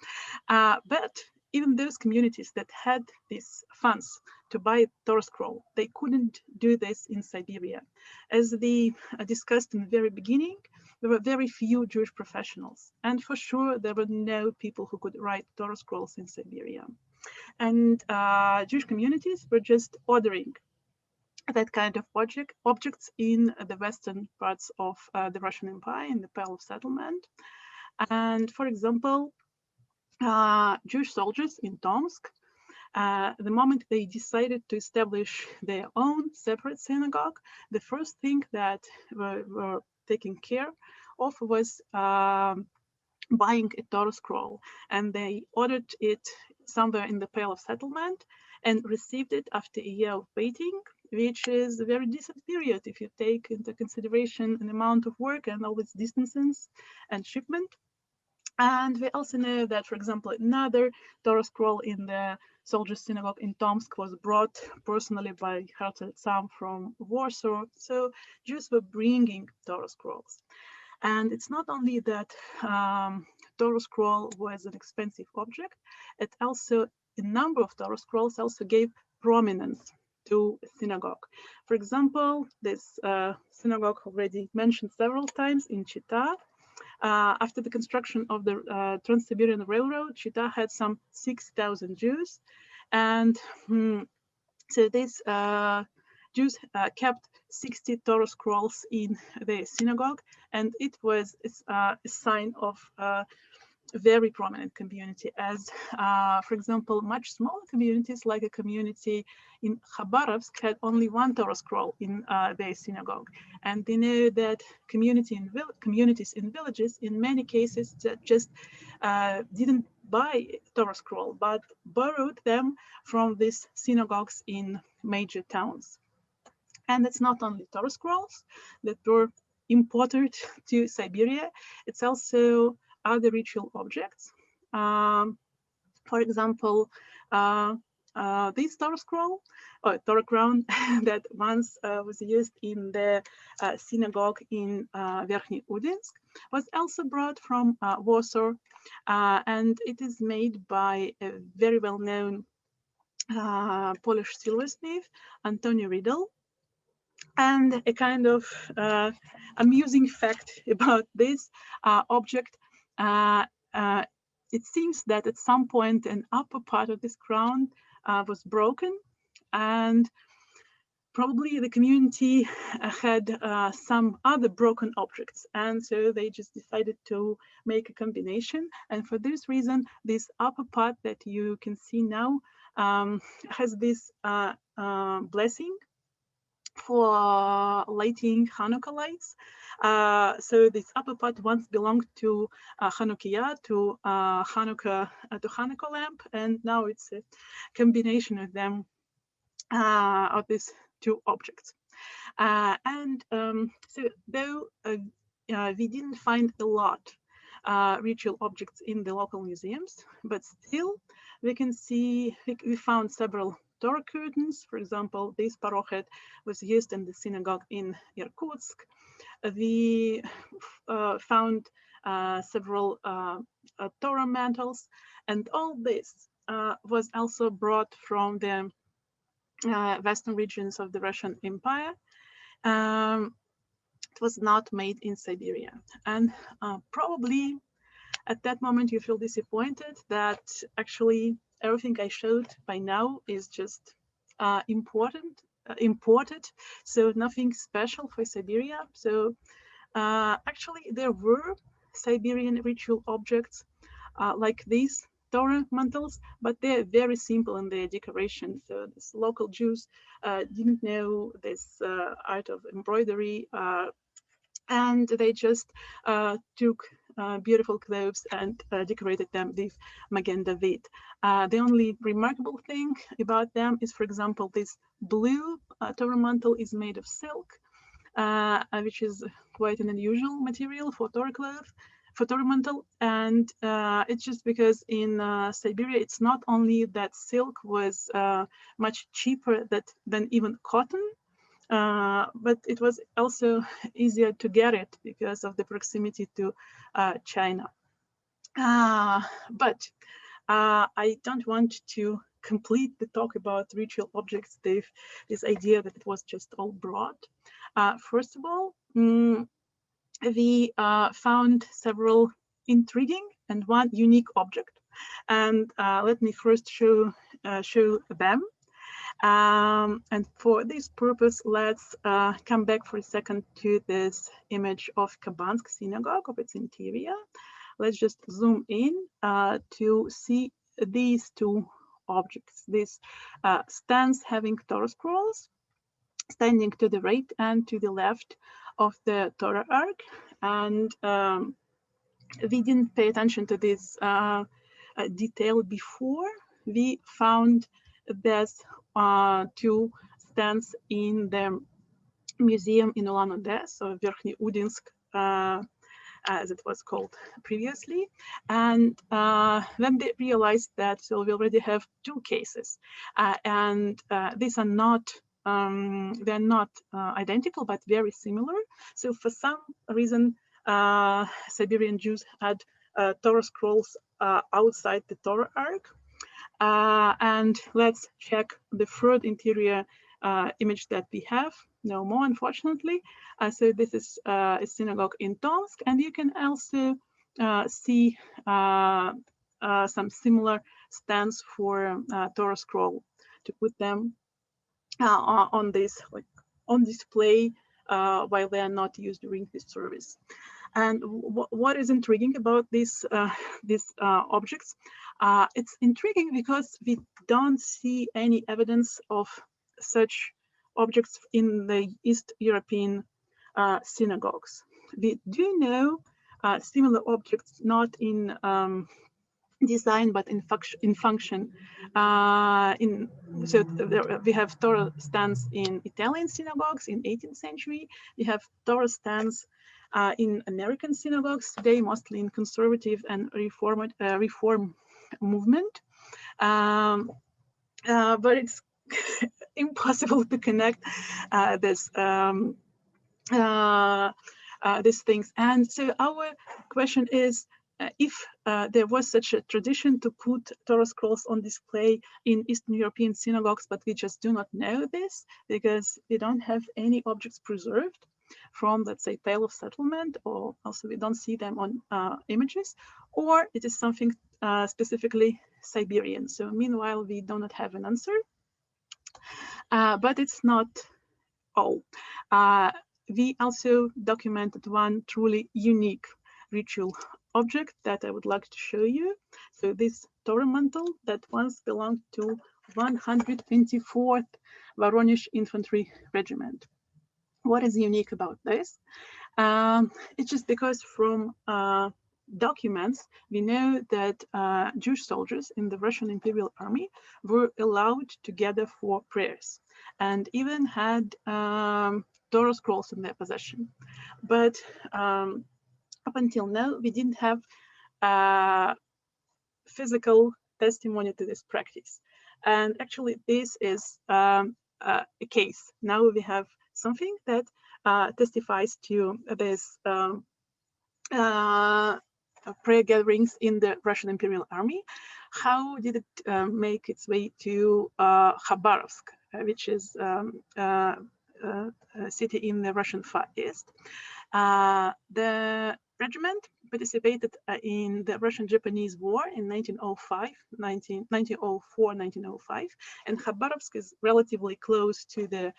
Speaker 1: But even those communities that had these funds to buy Torah scroll, they couldn't do this in Siberia. As we discussed in the very beginning, there were very few Jewish professionals, and for sure there were no people who could write Torah scrolls in Siberia. And Jewish communities were just ordering that kind of objects in the western parts of the Russian Empire, in the Pale of Settlement. And for example, Jewish soldiers in Tomsk The moment they decided to establish their own separate synagogue, the first thing that were taken care of was buying a Torah scroll, and they ordered it somewhere in the Pale of Settlement and received it after a year of waiting, which is a very decent period if you take into consideration an amount of work and all its distances and shipment. And we also know that, for example, another Torah scroll in the Soldiers' Synagogue in Tomsk was brought personally by Herzl Sam from Warsaw. So Jews were bringing Torah scrolls. And it's not only that Torah scroll was an expensive object, it also, a number of Torah scrolls also gave prominence to a synagogue. For example, this synagogue already mentioned several times in Chitta. After the construction of the Trans-Siberian Railroad, Chitta had some 6,000 Jews. And so these Jews kept 60 Torah scrolls in the synagogue, and it was a sign of a very prominent community, as, for example, much smaller communities, like a community in Khabarovsk, had only one Torah scroll in their synagogue. And they know that communities in villages, in many cases, just didn't buy Torah scroll, but borrowed them from these synagogues in major towns. And it's not only Torah scrolls that were imported to Siberia, it's also other ritual objects. For example, this Torah scroll, or Torah crown, that once was used in the synagogue in Verkhny Udinsk, was also brought from Warsaw, and it is made by a very well-known Polish silversmith, Antoni Riedel. And a kind of amusing fact about this object, it seems that at some point an upper part of this crown was broken, and probably the community had some other broken objects, and so they just decided to make a combination. And for this reason, this upper part that you can see now has this blessing for lighting Hanukkah lights. So this upper part once belonged to Hanukkah, to Hanukkah lamp, and now it's a combination of them, of these two objects. So though we didn't find a lot ritual objects in the local museums, but still we can see, we found several Torah curtains. For example, this parochet was used in the synagogue in Irkutsk. We found several Torah mantles, and all this was also brought from the western regions of the Russian Empire. It was not made in Siberia. And probably at that moment you feel disappointed that actually everything I showed by now is just imported, so nothing special for Siberia. So actually there were Siberian ritual objects like these Torah mantles, but they're very simple in their decoration. So these local Jews didn't know this art of embroidery, and they just took beautiful clothes and decorated them with Magen David. The only remarkable thing about them is, for example, this blue Torah mantle is made of silk, which is quite an unusual material for Torah cloth, for Torah mantle. And it's just because in Siberia, it's not only that silk was much cheaper than even cotton, but it was also easier to get it because of the proximity to China. But I don't want to complete the talk about ritual objects with this idea that it was just all broad. First of all, we found several intriguing and one unique object. And let me first show them. And for this purpose, let's come back for a second to this image of Kapansk Synagogue, of its interior. Let's just zoom in to see these two objects. These stands having Torah scrolls standing to the right and to the left of the Torah ark. And we didn't pay attention to this detail before. We found these two stands in the museum in Ulan-Ude, so Verkhny Udinsk, as it was called previously. And then they realized that so we already have two cases, and these are not they're not identical, but very similar. So for some reason, Siberian Jews had Torah scrolls outside the Torah ark. And let's check the third interior image that we have. No more, unfortunately. So this is a synagogue in Tomsk, and you can also see some similar stands for Torah scroll to put them on this, like on display while they are not used during this service. And what is intriguing about these objects? It's intriguing because we don't see any evidence of such objects in the East European synagogues. We do know similar objects, not in design but in function. So we have Torah stands in Italian synagogues in 18th century. We have Torah stands in American synagogues today, mostly in conservative and reform movement. But it's impossible to connect these things. And so our question is, if there was such a tradition to put Torah scrolls on display in Eastern European synagogues, but we just do not know this because we don't have any objects preserved from, let's say, Pale of Settlement, or also we don't see them on images, or it is something specifically Siberian. So meanwhile, we do not have an answer, but it's not all. We also documented one truly unique ritual object that I would like to show you. So this Torah mantle that once belonged to 124th Voronezh Infantry Regiment. What is unique about this? It's just because from documents, we know that Jewish soldiers in the Russian Imperial Army were allowed to gather for prayers and even had Torah scrolls in their possession. But up until now, we didn't have physical testimony to this practice. And actually, this is a case. Now we have something that testifies to this prayer gatherings in the Russian Imperial Army. How did it make its way to Khabarovsk, which is a city in the Russian Far East? The regiment participated in the Russian-Japanese War in 1905, 1904, 1905, and Khabarovsk is relatively close to the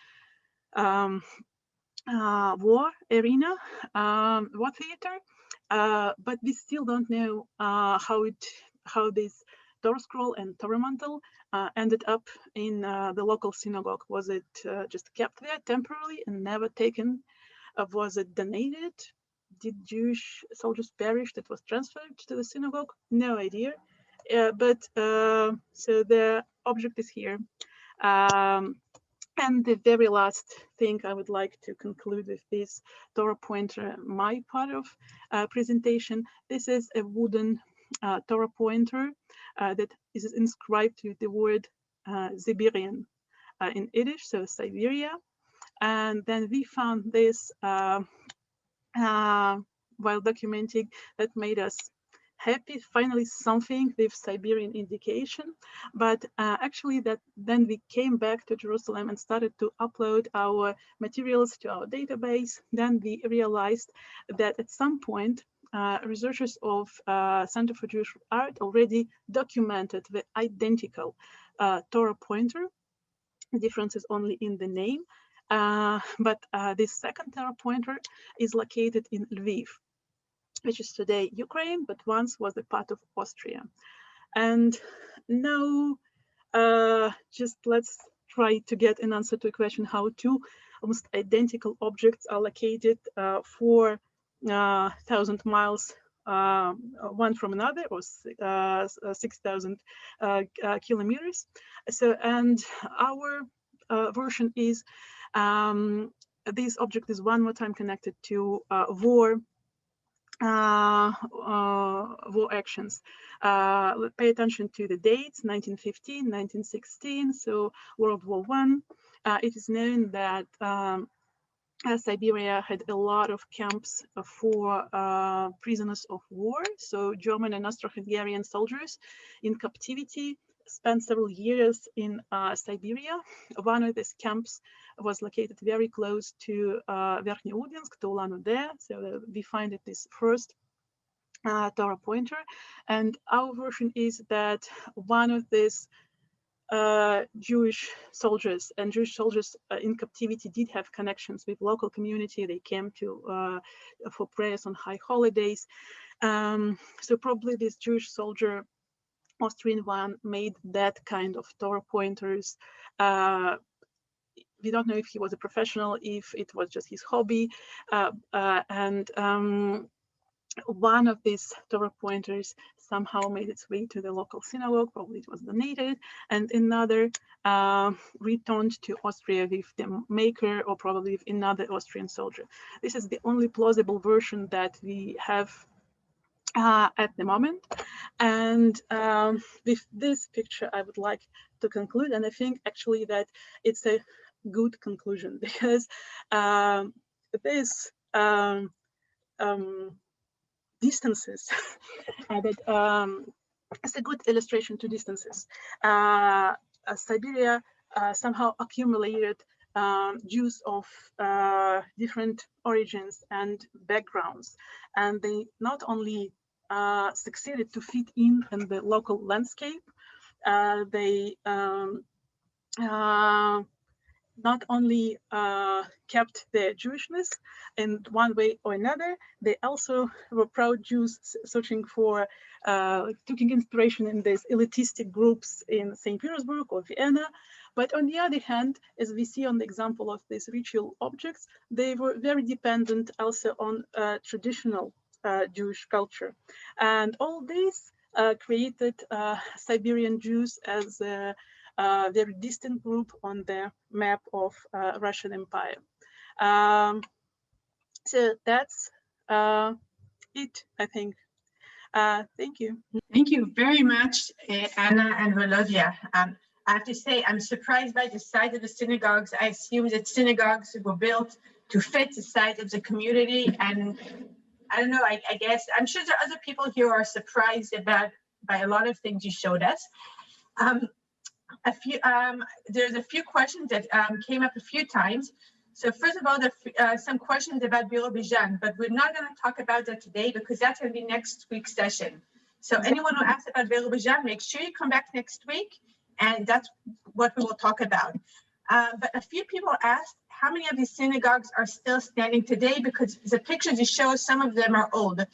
Speaker 1: war arena, war theater, but we still don't know how this Torah scroll and Torah mantle ended up in the local synagogue. Was it just kept there temporarily and never taken? Was it donated? Did Jewish soldiers perish that was transferred to the synagogue? No idea. But so the object is here. And the very last thing I would like to conclude with this Torah pointer, my part of presentation. This is a wooden Torah pointer that is inscribed with the word Siberian in Yiddish, so Siberia. And then we found this while documenting that made us happy, finally something with Siberian indication. But actually that then we came back to Jerusalem and started to upload our materials to our database. Then we realized that at some point researchers of Center for Jewish Art already documented the identical Torah pointer. The difference is only in the name. But this second Torah pointer is located in Lviv, which is today Ukraine, but once was a part of Austria. And no just let's try to get an answer to a question how two almost identical objects are located 4,000 miles one from another, or 6,000 kilometers. So, and our version is this object is one more time connected to war actions. Pay attention to the dates: 1915, 1916, so World War I. It is known that Siberia had a lot of camps for prisoners of war. So German and Austro-Hungarian soldiers in captivity spent several years in Siberia. One of these camps was located very close to Verkhnyoudinsk, to Ulan-Ude. So we find it this first Torah pointer. And our version is that one of these Jewish soldiers in captivity did have connections with local community. They came to for prayers on high holidays. So probably this Jewish soldier, Austrian one, made that kind of Torah pointers. We don't know if he was a professional, if it was just his hobby, one of these Torah pointers somehow made its way to the local synagogue. Probably it was donated, and another returned to Austria with the maker, or probably with another Austrian soldier. This is the only plausible version that we have at the moment. And with this picture, I would like to conclude, and I think actually that it's a good conclusion, because this distances that it's a good illustration to distances. Siberia somehow accumulated Jews of different origins and backgrounds, and they not only succeeded to fit in the local landscape, they not only kept their Jewishness in one way or another, they also were proud Jews searching for, taking inspiration in these elitistic groups in St. Petersburg or Vienna. But on the other hand, as we see on the example of these ritual objects, they were very dependent also on traditional Jewish culture. And all this created Siberian Jews as a very distant group on the map of Russian Empire. So that's it, I think. Thank you.
Speaker 3: Thank you very much, Anna and Volodya. I have to say, I'm surprised by the size of the synagogues. I assume that synagogues were built to fit the size of the community. And I don't know, I guess, I'm sure there are other people here who are surprised by a lot of things you showed us. There's a few questions that came up a few times. So first of all, there's some questions about Birobidzhan, but we're not going to talk about that today because that's going to be next week's session. So anyone who asks about Birobidzhan, make sure you come back next week, and that's what we will talk about. But a few people asked how many of these synagogues are still standing today, because the pictures you show, some of them are old.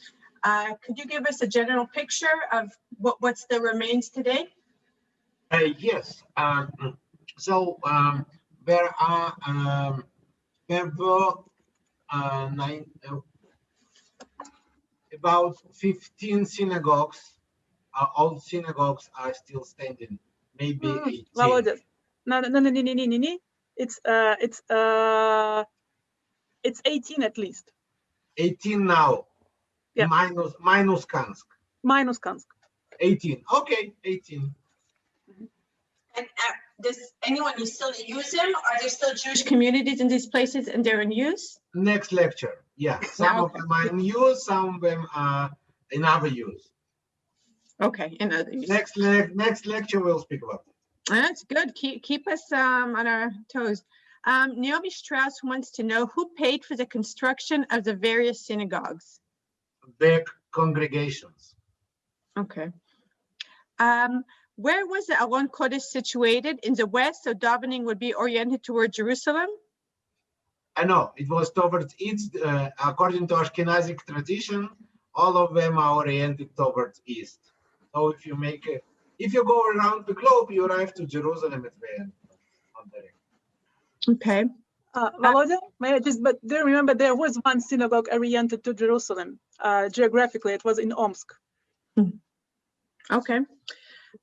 Speaker 3: Could you give us a general picture of what still remains today?
Speaker 2: Yes. So there were about 15 synagogues. All synagogues are still standing. Maybe 18.
Speaker 1: No. It's 18 at least. 18
Speaker 2: now.
Speaker 1: Yeah.
Speaker 2: Minus Kansk.
Speaker 1: Minus Kansk.
Speaker 2: 18. Okay, 18.
Speaker 3: And does anyone still use them? Are there still Jewish communities in these places and they're in use?
Speaker 2: Next lecture. Yeah. Some of them are in use, some of them are in other use.
Speaker 3: Okay, in other use.
Speaker 2: Next lecture we'll speak about it.
Speaker 3: That's good. Keep us on our toes. Naomi Strauss wants to know who paid for the construction of the various synagogues.
Speaker 2: The congregations.
Speaker 3: Okay. Where was the Aron Kodesh situated? In the west, so davening would be oriented toward Jerusalem?
Speaker 2: I know, it was towards east. According to Ashkenazic tradition, all of them are oriented towards east. So if you make If you go around the globe, you arrive to Jerusalem at the end.
Speaker 3: Okay.
Speaker 1: Volodya, may I just, but do you remember there was one synagogue oriented to Jerusalem? Geographically, it was in Omsk.
Speaker 3: Okay.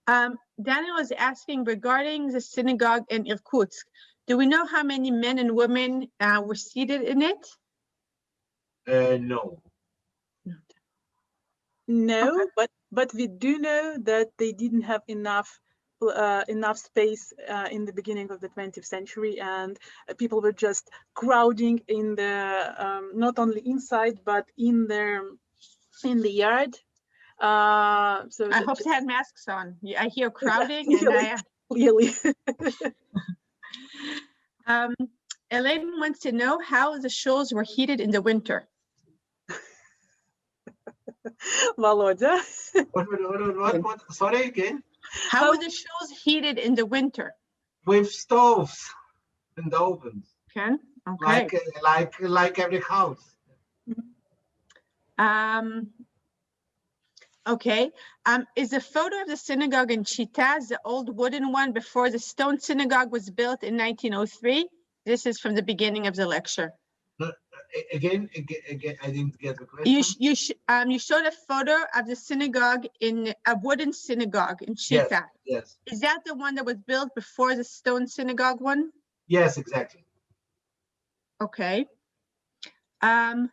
Speaker 3: Daniel is asking regarding the synagogue in Irkutsk. Do we know how many men and women were seated in it?
Speaker 2: No.
Speaker 1: No,
Speaker 3: Okay.
Speaker 1: but we do know that they didn't have enough space in the beginning of the 20th century, and people were just crowding in the not only inside but in the yard. So
Speaker 3: I hope they had masks on. I hear crowding
Speaker 1: clearly.
Speaker 3: Elaine wants to know how the shuls were heated in the winter.
Speaker 1: Volodya.
Speaker 2: What? Sorry again?
Speaker 3: How were the shuls heated in the winter?
Speaker 2: With stoves and ovens.
Speaker 3: Okay.
Speaker 2: Like every house.
Speaker 3: Okay. Is the photo of the synagogue in Chitta the old wooden one before the stone synagogue was built in 1903? This is from the beginning of the lecture.
Speaker 2: Again, I didn't get the question.
Speaker 3: You showed a photo of the synagogue in a wooden synagogue in Chitta.
Speaker 2: Yes.
Speaker 3: Is that the one that was built before the stone synagogue one?
Speaker 2: Yes, exactly.
Speaker 3: Okay. Was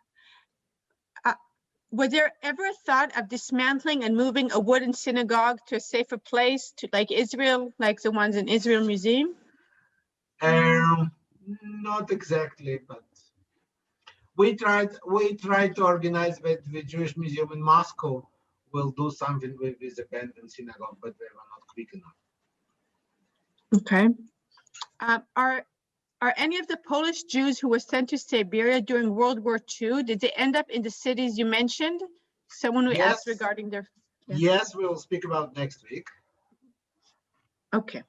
Speaker 3: there ever a thought of dismantling and moving a wooden synagogue to a safer place, to like Israel, like the ones in Israel Museum?
Speaker 2: Not exactly, but we tried to organize with the Jewish Museum in Moscow. We'll do something with this abandoned synagogue, but they were not quick enough.
Speaker 3: Okay. Are any of the Polish Jews who were sent to Siberia during World War II, did they end up in the cities you mentioned? Someone who asked regarding their...
Speaker 2: Yes, we'll speak about next week.
Speaker 3: Okay.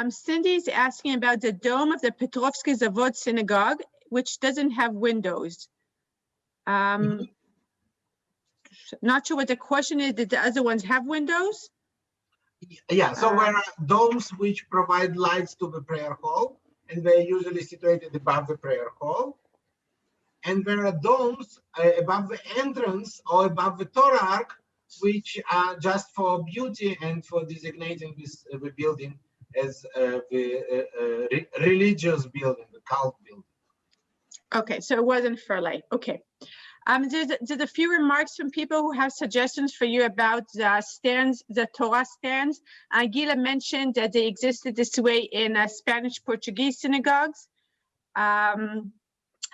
Speaker 3: Cindy's asking about the dome of the Petrovsky Zavod Synagogue, which doesn't have windows. Not sure what the question is. Did the other ones have windows?
Speaker 2: Yeah, so there are domes which provide lights to the prayer hall, and they're usually situated above the prayer hall. And there are domes above the entrance or above the Torah ark, which are just for beauty and for designating this the building as the religious building, the cult building.
Speaker 3: Okay, so it wasn't for light. Okay. There's a few remarks from people who have suggestions for you about the stands, the Torah stands. Gila mentioned that they existed this way in Spanish Portuguese synagogues.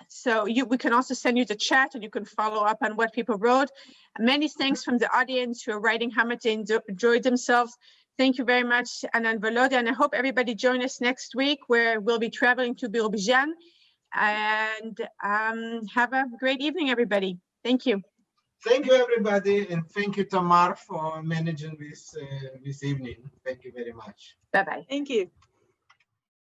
Speaker 3: So we can also send you the chat and you can follow up on what people wrote. Many thanks from the audience who are writing how much they enjoyed themselves. Thank you very much, Anna and Volodya, and I hope everybody join us next week where we'll be traveling to Birobidzhan. And have a great evening, everybody. Thank you.
Speaker 2: Thank you, everybody, and thank you, Tamar, for managing this this evening. Thank you very much.
Speaker 3: Bye-bye.
Speaker 1: Thank you.